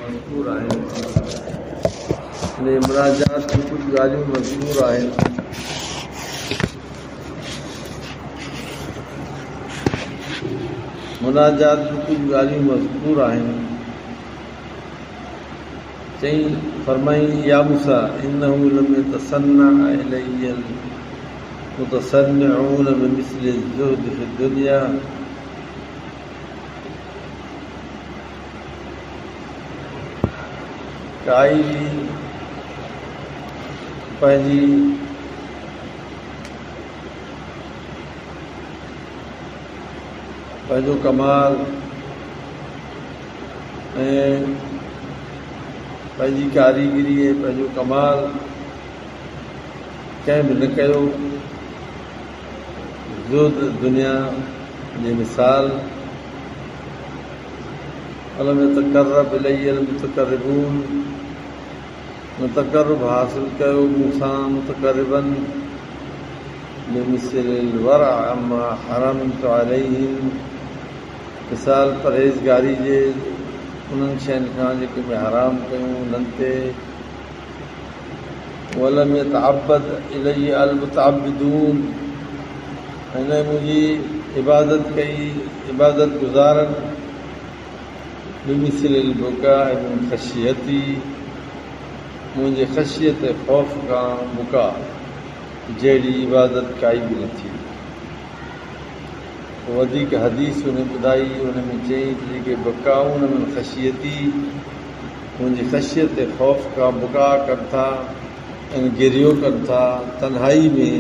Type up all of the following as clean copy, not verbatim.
मज़कूर आहिनि, मुनाजात में कुझु ॻाल्हियूं मज़कूर आहिनि। मुनाजात में कुझु ॻाल्हियूं मज़कूर आहिनि। चई फरमाई या मूसा इन्नहु लम यतसन्ना इलैयल मुतसन्निऊन बिमिस्लि ज़ुहद फि दुनिया। काई भी पंहिंजो कमाल ऐं पंहिंजी कारीगरी ऐं पंहिंजो कमाल कंहिं बि न कयो ज़ुहद दुनिया जी मिसाल। अलम यतक़र्रब इलैयल मुतक़र्रिबून, मुतक़र्रिब हासिल कयो मूंसां मुतक़र्रिबन बिमिस्लिल वरअ अम्मा हरमतु अलैहिम, मिसाल परहेज़गारी जे उन्हनि शयुनि खां जेके मैं हराम कयूं उन्हनि ते। वलम यतअब्बद इलैहि अल मुतअब्बिदून, हिन मुंहिंजी इबादत कई इबादत गुज़ारनि बिमिस्लिल बुकाइ मिन ख़शियती, मुंहिंजे ख़शियत ख़ौफ़ खां बुका जहिड़ी इबादत काई बि न थी। वधीक हदीस उन ॿुधाई, उन में चई त जेके बुकाऊं उन में ख़शियती मुंहिंजी ख़शियत ख़ौफ़ खां बुका कनि था ऐं गिरियो कनि था तन्हाई में।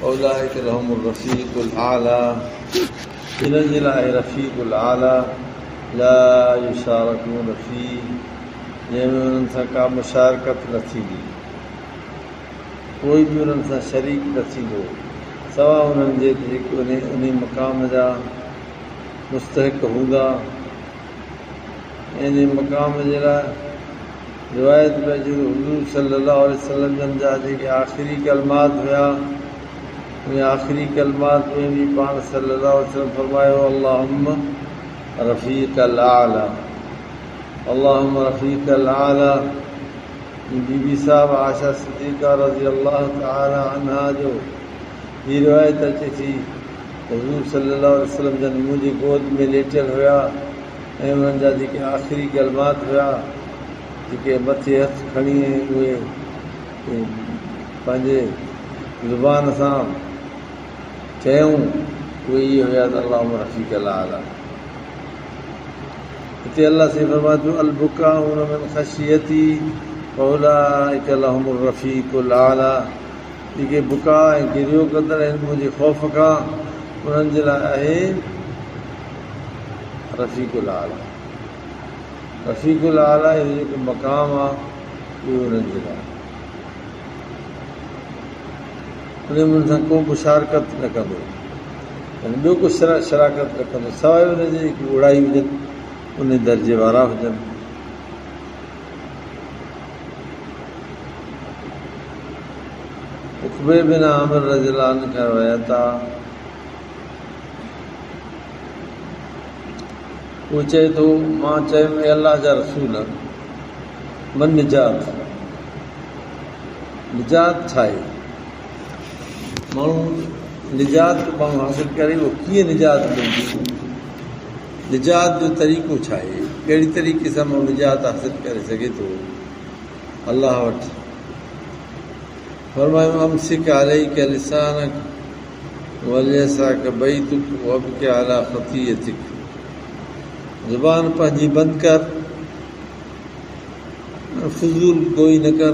औलाइक लहुमुर रफ़ीक़ुल आला, इन्हनि जे लाइ रफ़ीक़ुल आला ला युशारकून फ़ी, जंहिंमें उन्हनि सां का मुशारकत न थींदी, कोई बि उन्हनि सां शरीक न थींदो सवाइ उन्हनि जे जेके उन मक़ाम जा मुस्तहिक़ हूंदा। इन मक़ाम जे लाइ रिवायत में जो हुज़ूर सल्लल्लाहु अलैहि वसल्लम जन जा जेके आख़िरी कलमात हुया, उन आख़िरी कलमात में बि पाण सल्लल्लाहु अलैहि वसल्लम फरमायो अल्लाहुम्मा रफ़ीक़ल आला, अल्लाहुम्मा रफ़ीक़ल आला। बीबी साहब आशा सिद्दीक़ा रज़ी अल्लाह तआला अन्हा जो हीअ रिवायत अचे थी हुज़ूर सल्लल्लाहु अलैहि वसल्लम जन मुंहिंजी गोद में लेटियल हुया ऐं उन्हनि जा जेके आख़िरी कलमात हुया, जेके मथे हथ खणी उहे पंहिंजे ज़ुबान सां चयूं, उहे इहे हुया त अल्लाहुम्मा रफ़ीक़ल आला। हिते अल्लाह से फरमाए थो अल बुकाऊन मिन ख़शियती औलाइक लहुमुर रफ़ीक़ुल आला, जेके बुका ऐं गिरियो कंदड़ आहिनि मुंहिंजे ख़ौफ़ खां उन्हनि जे लाइ आहे रफ़ीक़ुल आला। रफ़ीक़ुल आला इहो जेको मक़ाम आहे इहो उन्हनि जे लाइ, उन में उन्हनि सां को मुशारकत न कंदो, ॿियो को शराकत न कंदो सवाइ उनजे जेकी उड़ाई हुजनि उन दर्जे वारा हुजनि। उक़बे बिन आमिर रज़ियल्लाहु अन्हु खां रिवायत आहे, उहो चए थो मां चयुमि अल्लाह जा रसूल मन निजात, निजात छा आहे? माण्हू निजात माण्हू हासिल करे उहो कीअं निजात मिलंदी, निजात जो तरीक़ो छा आहे, कहिड़ी तरीक़े सां माण्हू निजात हासिल करे सघे थो अल्लाह वटि। फरमायो अमसिक अलैक लिसानक वलियसअक बैतुक वबकी अला ख़तीयतिक, ज़ुबान पंहिंजी बंदि कर, फुज़ूल गोई न कर,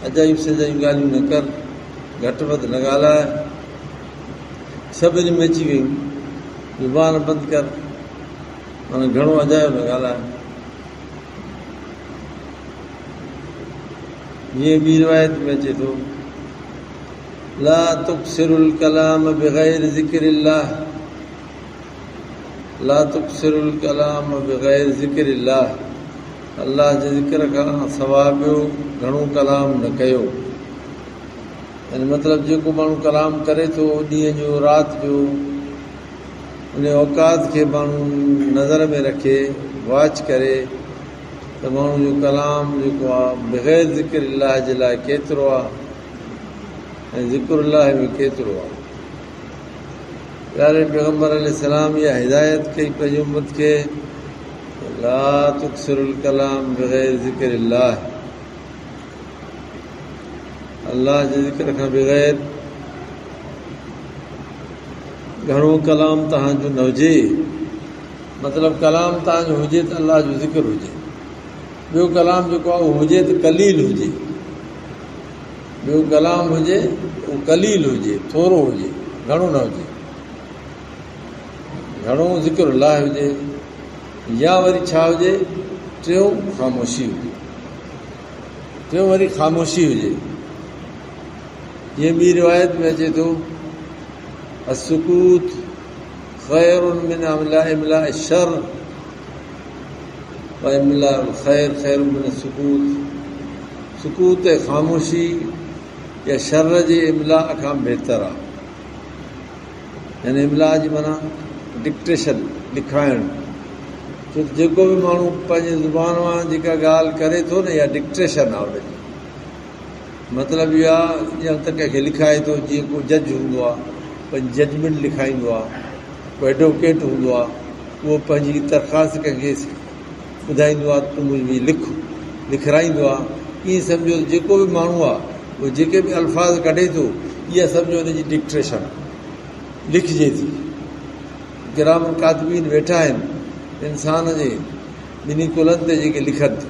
अजायूं सजायूं ॻाल्हियूं न कर, घटि वधि न ॻाल्हाए, सभिनी में अची वियूं ज़ुबान बंदि कर, माना घणो अजायो न ॻाल्हाए। हीअं ॿी रिवायत में अचे थो ला तुक्सिरुल कलाम बिग़ैर ज़िक्रिल्लाह, ला तुक्सिरुल कलाम बिग़ैर ज़िक्रिल्लाह, अल्लाह जे ज़िक्र खां सवाइ ॿियो घणो कलाम न कयो। यानी मतिलबु जेको माण्हू कलाम करे थो ॾींहं जो राति जो उन औकात खे माण्हू नज़र में रखे, वॉच करे त माण्हू जो कलाम जेको आहे बग़ैर ज़िक्र अलाह जे लाइ केतिरो आहे ऐं ज़िक्र अलाह में केतिरो आहे। प्यारे पैगम्बर अलैहिस्सलाम इहा हिदायत कई पंहिंजी उम्मत खे, ला तुक्सिरुल कलाम बग़ैर ज़िक्र अलाह, अलाह जे ज़िक्र खां बग़ैर घणो कलाम तव्हांजो न हुजे। मतिलबु कलाम तव्हांजो हुजे त अलाह जो ज़िक्र हुजे, ॿियो कलाम जेको आहे उहो हुजे त कलील हुजे, ॿियो कलाम हुजे उहो कलील हुजे, थोरो हुजे, घणो न हुजे, घणो ज़िक्र अलाह हुजे, या वरी छा हुजे, टियों ख़ामोशी हुजे, टियों वरी ख़ामोशी हुजे। जीअं ॿी रिवायत में अचे थो, असुकूत ख़ैरुन मिन इमला शर व इमला ख़ैर ख़ैरुन मिन सुकूत। सुकूत ऐं ख़ामोशी या शर जे इमला खां बहितर आहे। यानी इमला जी माना डिक्टेशन, लिखाइणु। छो त जेको बि माण्हू पंहिंजे ज़ुबान मां जेका ॻाल्हि करे थो न, इहा डिक्टेशन आहे उनजी। मतिलबु इहो आहे ॼण त कंहिंखे लिखाए थो, जीअं को जज हूंदो आहे पंहिंजी जजमेंट लिखाईंदो आहे, को एडवोकेट हूंदो आहे उहो पंहिंजी दरख़्वास्त कंहिंखे ॿुधाईंदो आहे, तूं मुंहिंजी लिखाराईंदो आहे। ईअं सम्झो जेको बि माण्हू आहे उहो जेके बि अल्फाज़ कढे थो, इहा सम्झो हुनजी डिक्टेशन लिखिजे थी। किराम कातिबीन वेठा आहिनि इंसान जे ॿिन्ही कुलनि ते जेके लिखनि था,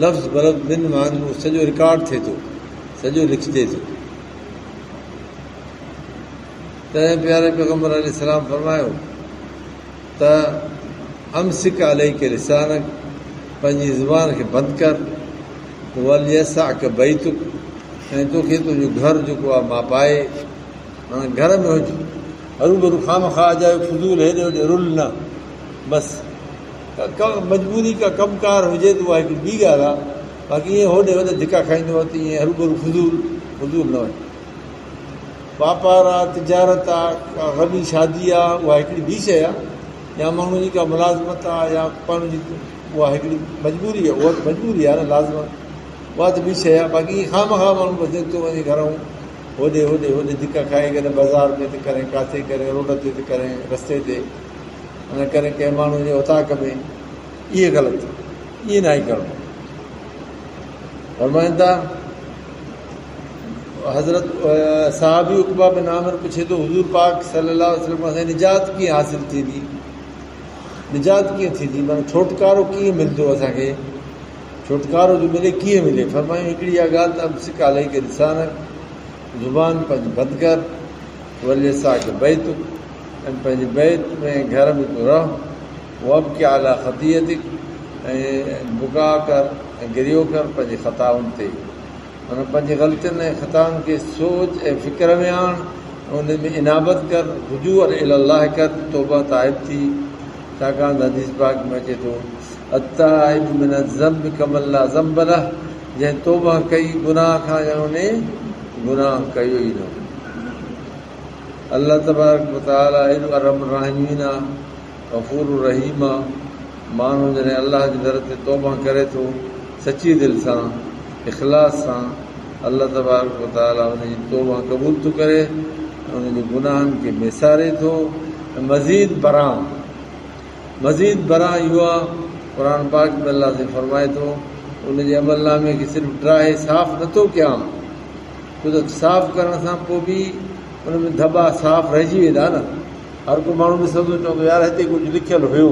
लफ़्ज़ बलफ़्ज़ ॿिनि माण्हुनि में सॼो रिकॉर्ड थिए थो, सॼो लिखिजे थो। तंहिं प्यारे पैगम्बर अलैहिस्सलाम फरमायो त अमसिक अलैक लिसानक, पंहिंजी ज़ुबान खे बंदि कर, वलियसअक बैतुक, ऐं तोखे तुंहिंजो घर जेको आहे मां पाए। माना घर में हुज, हरू भरू खामखा जा फज़ूल हेॾे होॾे रुल न, बसि मजबूरी का कमकार हुजे त उहा हिकिड़ी ॿी ॻाल्हि आहे। बाक़ी ईअं होॾे होॾे धिका खाईंदो आहे त ईअं हरू भरू फज़ूल न वञे। वापारु आहे, तिजारत आहे, का गमी शादी आहे, उहा हिकिड़ी ॿी शइ आहे। या माण्हू जी का मुलाज़मत आहे, या पाण जी उहा हिकिड़ी मजबूरी आहे, उहा त मजबूरी आहे न, लाज़मत, उहा त ॿी शइ आहे। बाक़ी खामखा माण्हू बसि निकितो वञे घरऊं, होॾे धिका खाए करे बाज़ारि में थी करे, किथे करे, रोड ते थी करे, रस्ते ते अने करे कंहिं माण्हू जे उताक में, इहे ग़लति, इहे न ई करिणो। फरमाइनि था हज़रत साहबी उक़बा बिन आमिर पुछे थो, हुज़ूर पाक सल्लल्लाहु अलैहि वसल्लम खां निजात कीअं हासिलु थींदी, निजात कीअं थींदी, माना छुटकारो कीअं मिलंदो असांखे, छुटकारो जो मिले कीअं मिले। फरमायूं हिकिड़ी इहा ॻाल्हि त अमसिक अलैक लिसानक, ज़ुबान पंहिंजी बंदि कर, वलियसअक बैतुक, ऐं पंहिंजे बैत में घर में तूं रह, वब्की अला ख़तीअतिक, ऐं बुका कर ऐं गिरियो कर पंहिंजे ख़ताउनि ते। माना पंहिंजी ग़लतियुनि ऐं ख़ताउनि खे सोच ऐं फ़िक्र में आण, उन में इनाबत कर, रुजू इलाह कर, तौबा ताइब थी। छाकाणि त हदीस पाक में अचे थो, अत्ताइब मिन ज़ंब कमन ला ज़ंब लह, जंहिं तौबा कई गुनाह खां ॼण उन गुनाह कयो ई न। अल्लाह तबारक व तआला एॾो अरहम राहिमीन आहे, गफ़ूर रहीम आहे। माण्हू जॾहिं अलाह जे दर ते तौबा करे थो सची दिलि सां, इख़लास सां, अल्लाह तबारक व तआला हुनजी तौबा क़बूल थो करे, हुनजे गुनाहनि खे मेसारे थो। ऐं मज़ीद बरा इहो आहे, क़ुर पाक में अलाह से फरमाए थो, उनजे अमलनामे खे सिर्फ़ु ड्राए साफ़ नथो कयां, छो त साफ़ करण सां पोइ बि उन में धॿा साफ़ रहिजी वेंदा न। हर को माण्हू ॾिसंदो चवंदो यार हिते कुझु लिखियलु हुयो,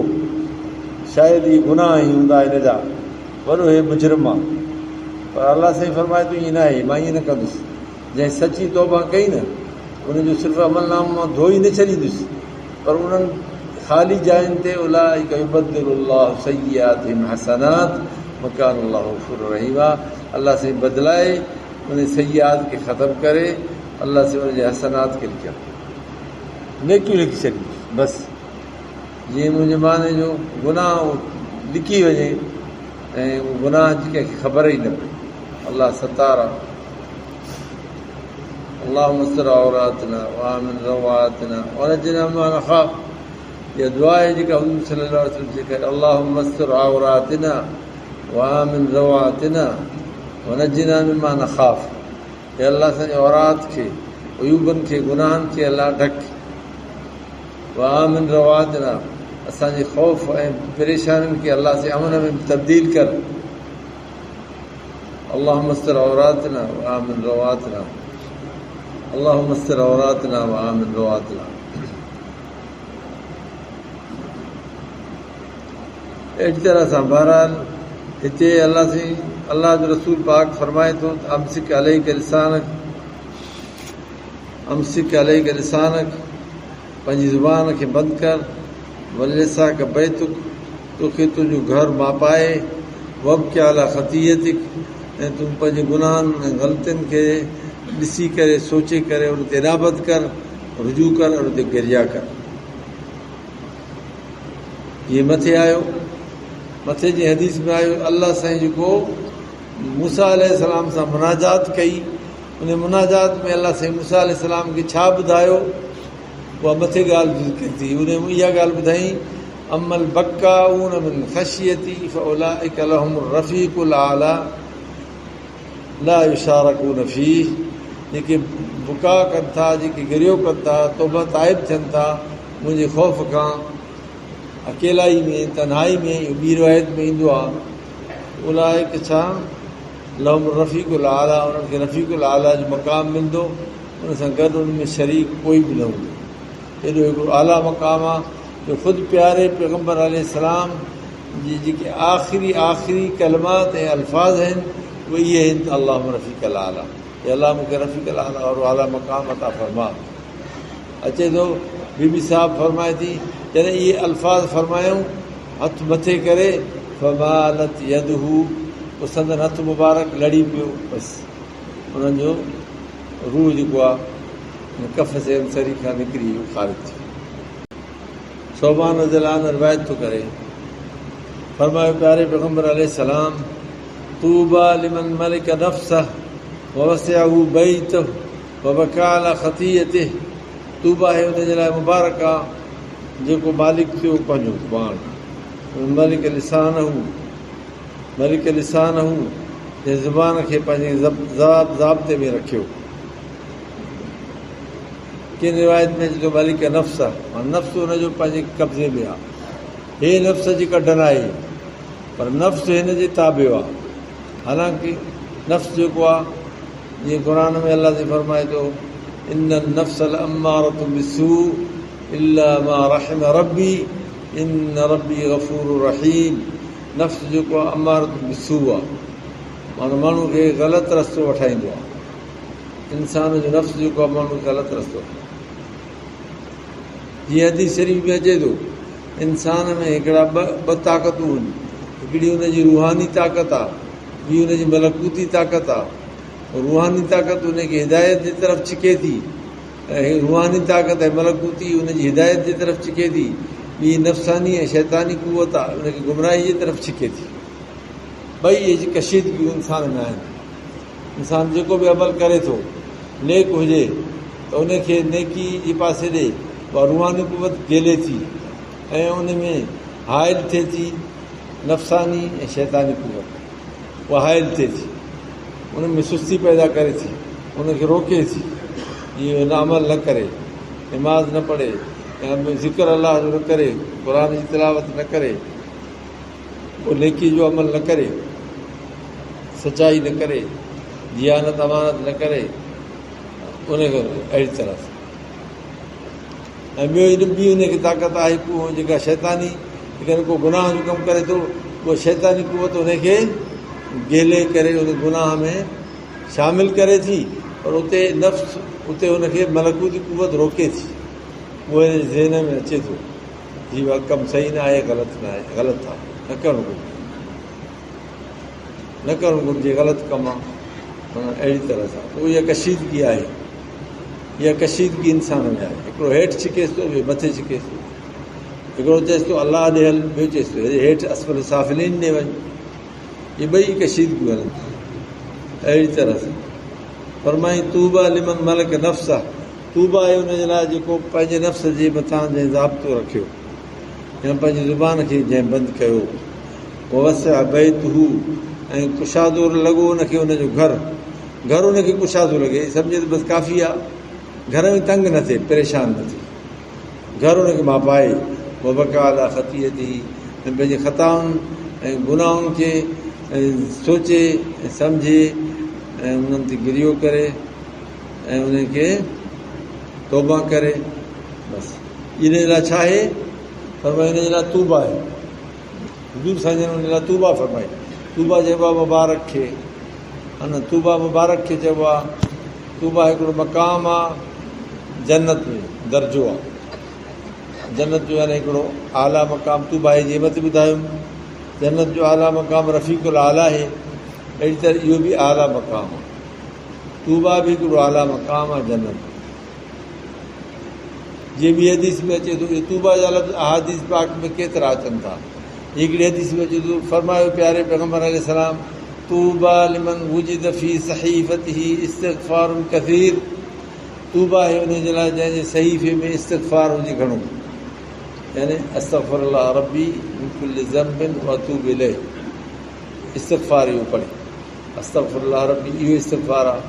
शायदि इहे गुनाह ई हूंदा हिन जा, वॾो हे मुजरिम आहे। पर अलाह साईं फरमाए थो ईअं न आहे, मां ईअं न कंदुसि। जंहिं सची तौबा कई न, उनजो सिर्फ़ु अमलनामो मां धोई न छॾींदुसि, पर उन्हनि ख़ाली जायुनि ते उलाइका युबद्दिलुल्लाहु सय्यिआतिहिम हसनात व कान अल्लाहु गफ़ूर रहीम। अलाह साईं बदिलाए उन सय्यात खे ख़तमु करे, अलाह से उनजे हसनात खे लिखियलु नेकियूं लिखी छॾींदुसि। बसि जीअं मुंहिंजे माने जो गुनाह लिखी वञे ऐं उहो गुनाह जी कंहिंखे ख़बर ई न पए। अलाह सतार आहे। अल्लाहुम्म अस्तिर औरातना व आमिन रवातना व नज्जिना मिम्मा नख़ाफ़ इहा दुआ आहे जेका हुज़ूर सल्लल्लाहु अलैहि वसल्लम सेखारी, अल्लाहुम्मा अस्तिर औरातिना व आमिन रवातिना व नज्जिना मिम्मा नख़ाफ़। हे अल्लाह असांजे औरात खे, अयूबनि खे, गुनाहनि खे अल्लाह ढक। व आमिन रवातिना, असांजे ख़ौफ़ ऐं परेशानियुनि खे अल्लाह से अमन में तब्दील कर। अल्लाहुम्मा अस्तिर औरातिना व आमिन रवातिना, अल्लाहुम्मा अस्तिर औरातिना व आमिन रवातिना। अहिड़ी तरह सां बहरहाल हिते अल्लाह जो रसूल पाक फरमाए थो त अमसिक अलैका लिसानक, पंहिंजी ज़ुबान खे बंदि कर। वलिसाक बैतुक, तोखे तुंहिंजो घर मापाए। वबकी अला ख़तीयतिक, ऐं तूं पंहिंजे गुनाहनि ऐं ग़लतियुनि खे ॾिसी करे, सोचे करे उन ते इनाबत कर, रुजू कर, उन ते गिरिया कर। इहे मथे आयो, मथे जी हदीस में आयो, अल्लाह साईं जेको मूसा अलैहिस्सलाम सां मुनाजात कई, उन मुनाजात में अल्लाह साईं मूसा अलैहिस्सलाम खे छा ॿुधायो, उहा मथे ॻाल्हि ज़िक्र थी। उन इहा ॻाल्हि ॿुधाई, अमल बक्काऊन मिन ख़शियती फउलाइका लहुमुर रफ़ीक़ुल आला ला युशारकून फ़ीह। जेके बुका कनि था, जेके गिरियो कनि था, तौबा ताइब थियनि था मुंहिंजे ख़ौफ़ खां, अकेलाई में, तन्हाई में, ॿी रिवायत में ईंदो आहे, उलाइक छा लहुमुर रफ़ीक़ुल आला, उन्हनि खे रफ़ीक़ुल आला जो मक़ाम मिलंदो, उन सां गॾु उन में शरीक कोई बि न हूंदो। एॾो हिकिड़ो आला मक़ाम आहे जो ख़ुदि प्यारे पैगम्बर अलैहिस्सलाम जी जेके आख़िरी कलमात ऐं अल्फाज़ आहिनि उहे इहे आहिनि त अल्लाहुम्मा रफ़ीक़ल आला, हे अलाह मूंखे रफ़ीक़ल आला और आला मक़ाम अता फ़रमा। अचे थो बीबी साहब फरमाए थी, जॾहिं इहे अल्फाज़ फरमायूं हथु मथे करे, फमालत यदहू, पोइ संदन हथु मुबारक लड़ी पियो, बसि उन्हनि जो रूह जेको आहे कफ़ से अंसरी खां निकिरी वियो, ख़ारिज थियो। सोबान रज़ियल्लाहु अन्हु रिवायत थो करे, फरमायो प्यारे पैगम्बर अलैहिस्सलाम, तूबा लिमन मलिक नफ़्सह व वसिअहू बैतहू व बका अला ख़तीयतिह। तूबा आहे उनजे लाइ मुबारक आहे जेको मालिक थियो पंहिंजो ज़ुबान, मलिक लिसानहू, जे ज़ुबान खे पंहिंजे ज़ाब्ते में रखियो। किन रिवायत में जेको मलिक नफ़्स आहे, नफ़्स हुनजो पंहिंजे कब्ज़े में आहे। हे नफ़्स जी कढण आहे, पर नफ़्स हिन जे ताबियो आहे। हालांकि नफ़्स जेको आहे, जीअं क़ुर में अल्लाह से फरमाए थो, इन नफ़्स लअम्मारतु बिस्सू इल्ला मा रहिम रब्बी इन रब्बी गफ़ूरुर रहीम। नफ़्स जेको आहे अम्मारतु बिस्सू आहे, माना माण्हू खे ग़लति रस्तो वठाईंदो आहे। इंसान जो नफ़्स जेको आहे माण्हू खे ग़लति रस्तो, जीअं हदीस शरीफ़ में अचे थो, इंसान में हिकिड़ा ॿ ताक़तूं आहिनि, हिकिड़ी हुनजी रूहानी ताक़त आहे, ॿी हुनजी मलकूती ताक़त आहे। रूहानी ताक़त हुनखे हिदायत जी तरफ़ छिके थी, ऐं रूहानी ताक़त ऐं मलकूती हुनजी हिदायत जी तरफ़ छिके थी। ॿी नफ़्सानी ऐं शैतानी क़ुवत आहे, हुनखे गुमराही जी तरफ़ छिके थी। ॿई इहे कशीदगियूं इंसान में आहिनि। इंसान जेको बि अमल करे थो, नेक हुजे त उनखे नेकी जे पासे ॾे उहा रूहानी क़ुवत गेले थी, ऐं उन में हाइल थिए थी नफ़्सानी ऐं शैतानी क़ुवत, उहा हाइल थिए थी, उन में सुस्ती पैदा करे थी, उनखे रोके थी, इहो न अमल न करे, नमाज़ न पढ़े, या ज़िक्र अलाह जो न करे, क़ुर जी तिलावत न करे, पोइ नेकी जो अमल न करे, सचाई न करे, दियानत अमानत न करे, उनखे अहिड़ी तरह सां। ऐं ॿी हुनखे ताक़त आहे हिकु जेका शैतानी, जेकॾहिं को गुनाह जो कमु करे थो, उहा शैतानी क़ुवत हुनखे गेले करे उन गुनाह में शामिलु करे थी, पर उते नफ़्स, उते हुनखे मलकूती क़ुवत रोके थी। उहे ज़हन में अचे थो जी उहा कमु सही न आहे, ग़लति न आहे, ग़लति आहे, न करणु घुरिजे, ग़लति कमु आहे। माना अहिड़ी तरह सां पोइ इहा कशीदगी आहे, इहा कशीदगी इंसान में आहे। हिकिड़ो हेठि छिकेसि थो, ॿियो मथे छिकेसि थो, हिकिड़ो चएसि थो अलाह ॾे हल, ॿियो चएसि थो हेठि असफल साफ़िलीन ॾे वञ। इहे ॿई कशीदगियूं हलनि अहिड़ी तरह सां। फरमाई तूबा लिमन मलिक नफ़्स आहे, तूबा आहे हुनजे लाइ जेको पंहिंजे नफ़्स जे मथां जंहिं ज़ाब्तो रखियो, या पंहिंजी ज़ुबान खे जंहिं बंदि कयो वसिअ बैतहू ऐं कुशादो लॻो हुनखे हुनजो घर हुनखे कुशादो लॻे, सम्झे त बसि काफ़ी आहे, घर में तंग न थिए, परेशान न थिए, घर हुनखे मां पाए वबकाला ख़तीअ थी ऐं पंहिंजे ख़ताउनि ऐं गुनाहनि खे सोचे ऐं सम्झे ऐं उन्हनि ते गिरियो करे ऐं उनखे तौबा करे। बसि इन लाइ छा आहे फरमाए, हिन जे लाइ तूबा आहे। हुजूर साईं जन हुन लाइ तूबा फरमाई। तूबा चइबो आहे मुबारक खे, अन तूबा मुबारक खे चइबो आहे। तूबा हिकिड़ो मक़ाम आहे जन्नत में, दर्जो आहे जन्नत जो, यानी हिकिड़ो आला मक़ाम तूबा आहे। जीअं मथे ॿुधायुमि जन्नत जो आला मक़ाम रफ़ीक़ुल आला आहे, अहिड़ी तरह इहो बि आला मक़ाम आहे। तूबा बि हिकिड़ो आला मक़ाम आहे जन्नत। जीअं ॿी हदीस में अचे थो, इहे तूबा जा लफ़्ज़ अहादीस पाक में केतिरा अचनि था। हिकिड़ी हदीस में अचे थो, फरमायो प्यारे पैगम्बर अलैहिस्सलाम, तूबा लिमन वुजिद फी सहीफ़तिही इस्तिग़फ़ारुन कसीर। तूबा आहे उन जे लाइ जंहिंजे सहीफ़े में इस्तिग़फ़ार हुजे घणो, यानी अस्तग़फिरुल्लाह रब्बी मिन कुल्लि ज़ंबिन व अतूबु इलैह। इस्तिग़फ़ार इहो पढ़े, अस्तग़फिरुल्लाह रब्बी इहो इस्तिग़फ़ार आहे।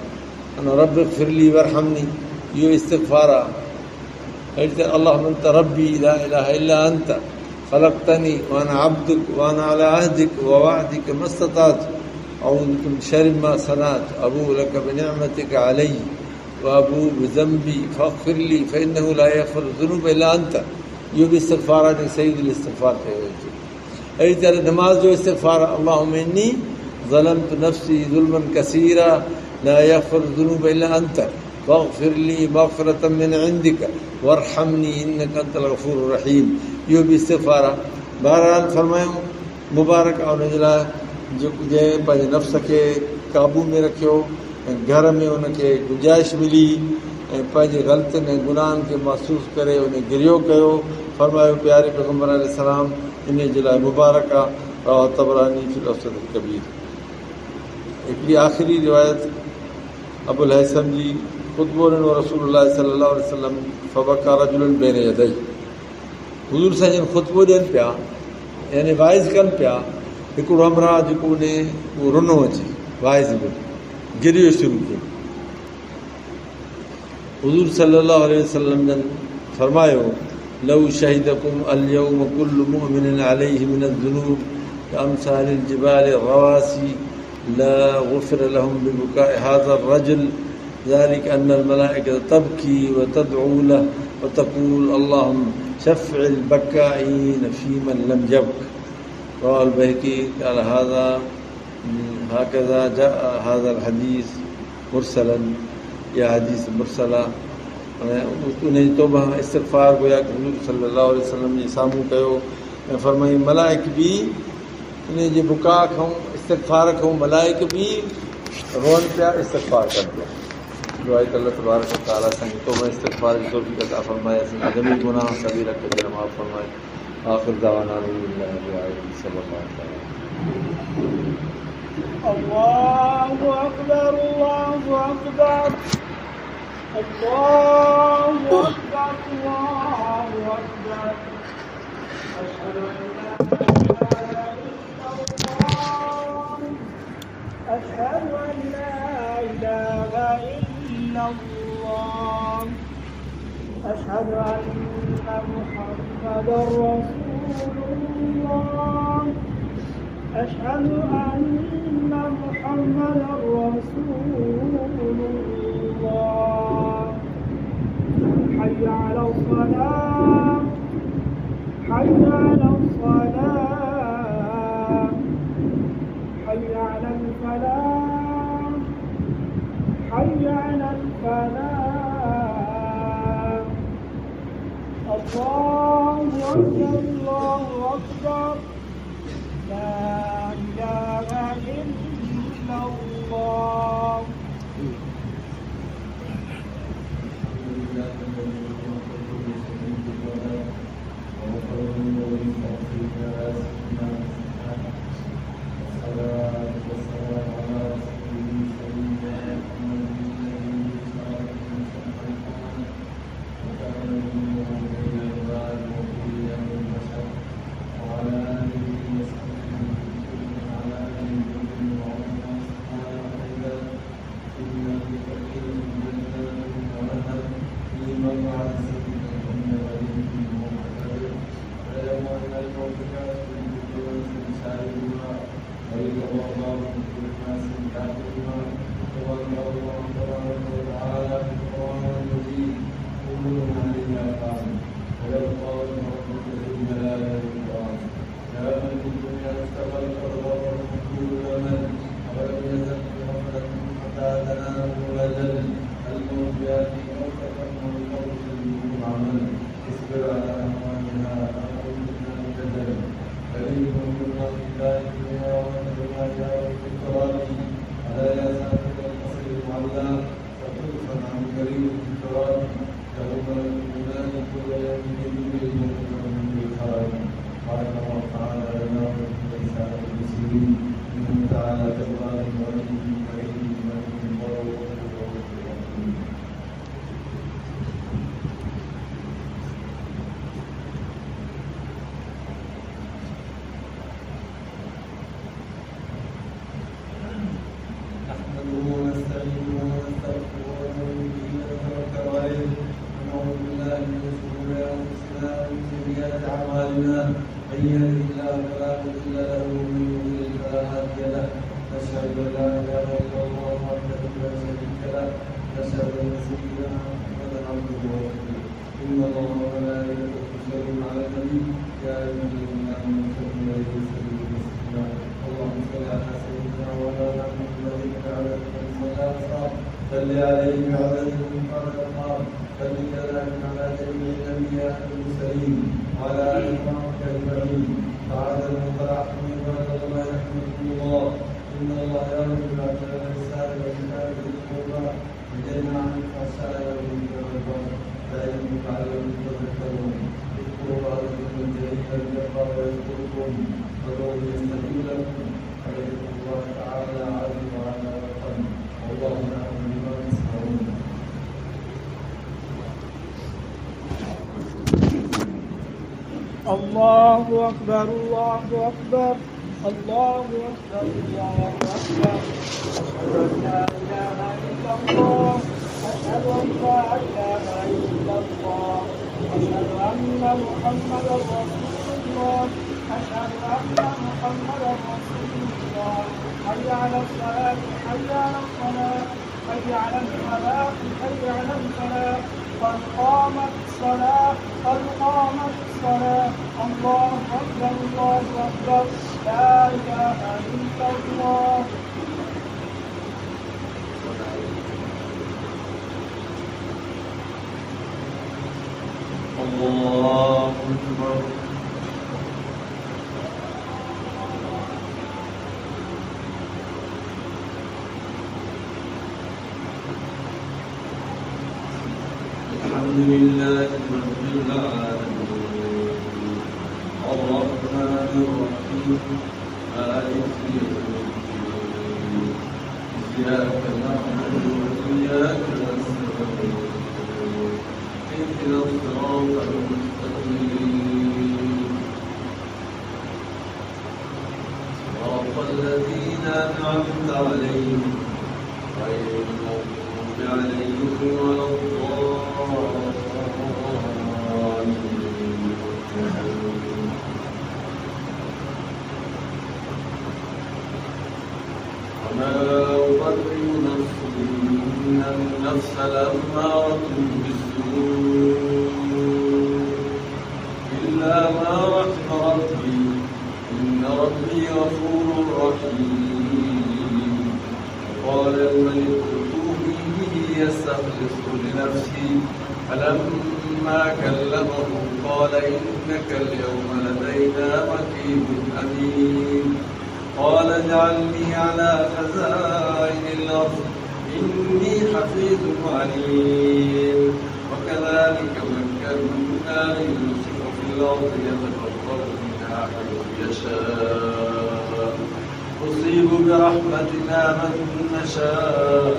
अन रब्बि ग़फ़िरली वरहमनी इहो इस्तिग़फ़ार आहे। अहिड़ी तरह अल्लाहुम्मा अंत रब्बी ला इलाहा इल्ला अंत ख़लक़तनी व अना अब्दुक व अना अला अहदिक व वअदिक मस्तताअतु अऊज़ु बिका मिन शर्रि मा सनअतु अबूउ लक बिनिअमतिक अलैया व अबूउ बिज़ंबी फ़ग़फ़िरली फ़इन्नहु ला यग़फ़िरु ज़ुनूब इल्ला अंत। इहो बि इस्तिग़फ़ार आहे, सईदुल इस्तिग़फ़ार कयो वेंदो। अहिड़ी तरह नमाज़ जो इस्तिग़फ़ार, अल्लाहुम्मा इन्नी ज़लमतु नफ़्सी ज़ुल्मन कसीरा ला यग़फ़िरु ज़ुनूब इल्ला अंत फ़ग़फ़िरली मग़फ़िरतम मिन इंदिक वरहमनी इन्नका अंतल गफ़ूरुर रहीम। इहो बि इस्तिग़फ़ार आहे। बहरहाल फरमायूं मुबारक आहे उनजे लाइ जेको जंहिं पंहिंजे नफ़्स खे काबू में रखियो ऐं घर में हुनखे गुंजाइश मिली ऐं पंहिंजे ग़लतियुनि ऐं गुनाहनि खे महसूसु करे उन गिरियो कयो। फरमायो प्यारे पैगम्बर अलैहिस्सलाम, इन जे लाइ मुबारक आहे। रवाह तबरानी फ़िल औसत कबीर। हिकिड़ी आख़िरी रिवायत अबुल हैसम जी, ख़ुतबो ॾिनो रसूलुल्लाह सल्लल्लाहु अलैहि वसल्लम फबका रजुलन बैन यदैहि। हुज़ूर साईं जन ख़ुतबो ॾियनि पिया, यानी वाइज़ कनि पिया। हिकिड़ो हमराह जेको उहो रुनो अचे वाइज़ में, गिरियो शुरू कयो। हुज़ूर सल्लल्लाहु अलैहि वसल्लम जन फरमायो, लौ शहिदकुम अल यौम कुल्लु मुमिनिन अलैहि मिनज़ ज़ुनूब कअमसालिल जिबालि रवासी ला गुफ़िर लहुम बिबुकाइ हाज़ा रजुल ज़ालिक अन्नल मलाइकत तबकी व तदउ लह व तक़ूल अल्लाहुम्मा शफ़िअल बकाईन फ़ीमन लम यबक। रवाहुल बैहक़ी क़ाल हाकज़ा जाअ हाज़ल हदीस मुरसलन। इहा हदीस मुरसला। उन जी तौबा इस्तिग़फ़ार गोया हुज़ूर सल्लल्लाहु अलैहि वसल्लम जे साम्हूं कयो ऐं फरमाई मलाइक बि उन जे बुका खां इस्तिग़फ़ार खां मलाइक बि रोअनि पिया, इस्तिग़फ़ार कनि पिया। दुआ आहे त अल्लाह तबारक व तआला असांखे तौबा इस्तिग़फ़ार जी तौफ़ीक़ अता फ़रमाए, असांजा जमी गुनाह कबीरा कबीरा माफ़ फ़रमाए। आख़िर दावाना अल्हम्दुलिल्लाहि रब्बिल आलमीन सल्लल्लाहु अलैहि वसल्लम। अल्लाहु अकबर अल्लाहु अकबर अल्लाहु अकबर अल्लाहु अकबर। अशहदु अन ला इलाहा इल्लल्लाह अशहदु अन्ना मुहम्मदर रसूलुल्लाह अशहदु अन्ना मुहम्मदर रसूलुल्लाह। हय्य अलस सलाह हय्य अलस सलाह हय्य अलल फलाह हय्य अलल फलाह। अल्लाहु अकबर अल्लाहु अकबर ला इलाहा इल्लल्लाह। لكنما تولى الله تبارك وتعالى في القرآن المجيد كل عليها فعل ويبقى وجه ربك ذو الجلال والإكرام يا من في الدنيا استقلت الغرب طول الأمل ولم يزل بغفلة حتى تنام وجل الموت يأتي غفلة والموت يجيب العمل اصبر على أهوالها أقول من الجدل كريم كنا في الله الدنيا وما جاء في التراب ألا يا ساكن القصر المعلى فخلفا عن كريم في التراب يوم الإيمان كل يوم يجيب الجنة من الخير بارك الله تعالى لنا ولكم ولسائر المسلمين إنه تعالى جبار ولي كريم ملك ورؤوف رحيم. نحمده ونستعينه ونستغفره ونؤمن به ونتوكل عليه ونعوذ بالله من شرور أنفسنا ومن سيئات أعمالنا من يهده الله فلا مضل له ومن يضلل فلا هادي له نشهد أن لا إله إلا الله وحده لا شريك له نشهد أن سيدنا محمدا عبده ورسوله إن الله وملائكته يصلون على النبي يا أيها الذين آمنوا صلوا عليه وسلموا تسليما اللهم صل على سيدنا ومولانا محمد وعلى آله وصحبه صل عليه وعلى الأطهار صل كذلك على جميع الأنبياء والمرسلين وعلى آله وصحبه أجمعين تعالى المتراحم عباد الله يحمدكم الله إن الله يأمر بالعدل والإحسان وإيتاء ذي القربى وينهى عن الفحشاء والمنكر والبغي يعظكم لعلكم تذكرون اذكروا الله الجليل الجبار يذكركم وادعوه يستجيب لكم ولذكر الله تعالى عظيم وعلى وطن والله يعلم بما تسمعون. الله أكبر الله أكبر الله أكبر الله أكبر أشهد أن لا إله إلا الله أشهد أن لا إله إلا الله أشهد أن محمدا رسول الله أشهد أن محمدا رسول الله حي على الصلاة حي على الصلاة حي على الفلاح حي على الفلاح قد قامت الصلاة قد قامت الصلاة الله أكبر الله أكبر لا إله إلا الله. الله أكبر. الحمد لله رب العالمين الرحمن الرحيم مالك يوم الدين إياك نعبد وإياك نستعين اهدنا الصراط المستقيم صراط الذين أنعمت عليهم غير المغضوب عليهم ولا وما أبرئ نفسي إن النفس لأمارة بالسوء إلا ما رحم ربي إن ربي غفور رحيم. وقال الملك ائتوني به يستخلص لنفسي فلما كلمه قال إنك اليوم لدينا مكين أمين. قال اجعلني على خزائن الأرض إني حفيظ عليم. وكذلك مكنا ليوسف في الأرض يتفكر منها حيث يشاء نصيب برحمتنا من نشاء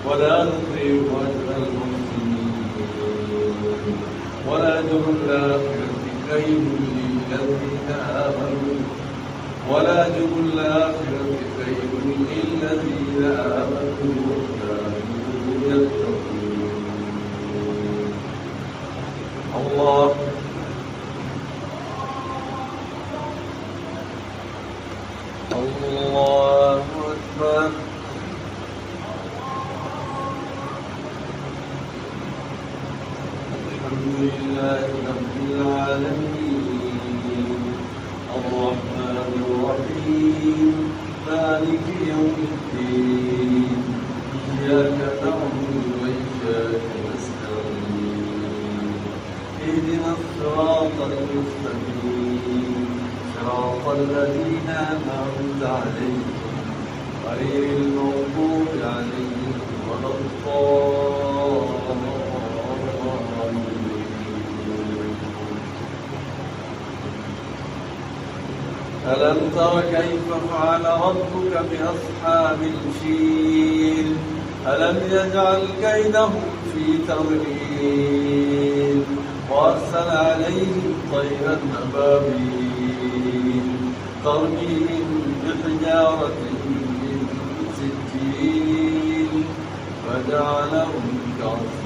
ولا نضيع أجر المحسنين. ولأجر الآخرة خير للذين آمنوا ولأجر الآخرة خير للذين آمنوا وكانوا يتقون. الله الله الرحيم مالك يوم الدين إياك نعبد وإياك نستعين اهدنا الصراط المستقيم صراط الذين أنعمت عليهم غير المغضوب عليهم ولا الضالين. ألم تر كيف فعل ربك بأصحاب الفيل ألم يجعل كيدهم في تضليل وأرسل عليهم طيرا أبابيل ترميهم بحجارة من سجيل فجعلهم كعصف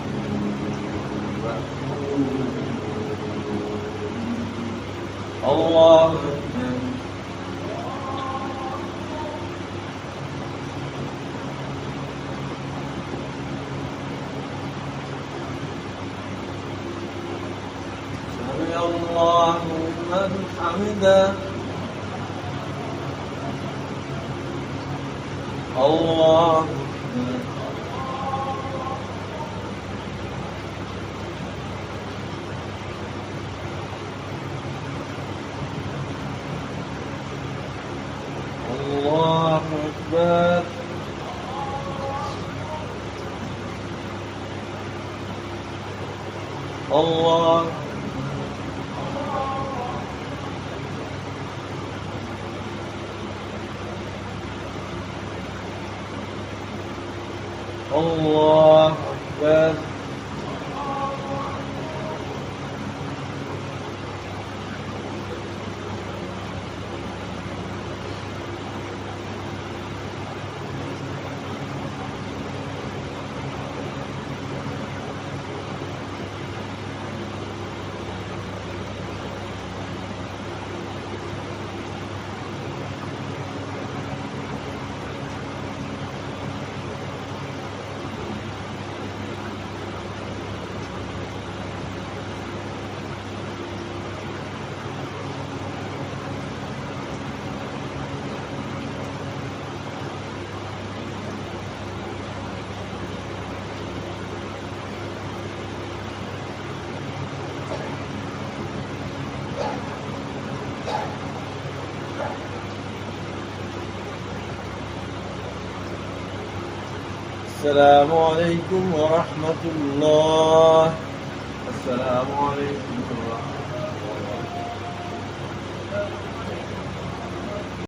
مأكول. الله أكبر. سمع الله لمن حمده. الله أكبر. الله أكبر. الله الله أكبر. السلام عليكم ورحمة الله. السلام عليكم ورحمة الله.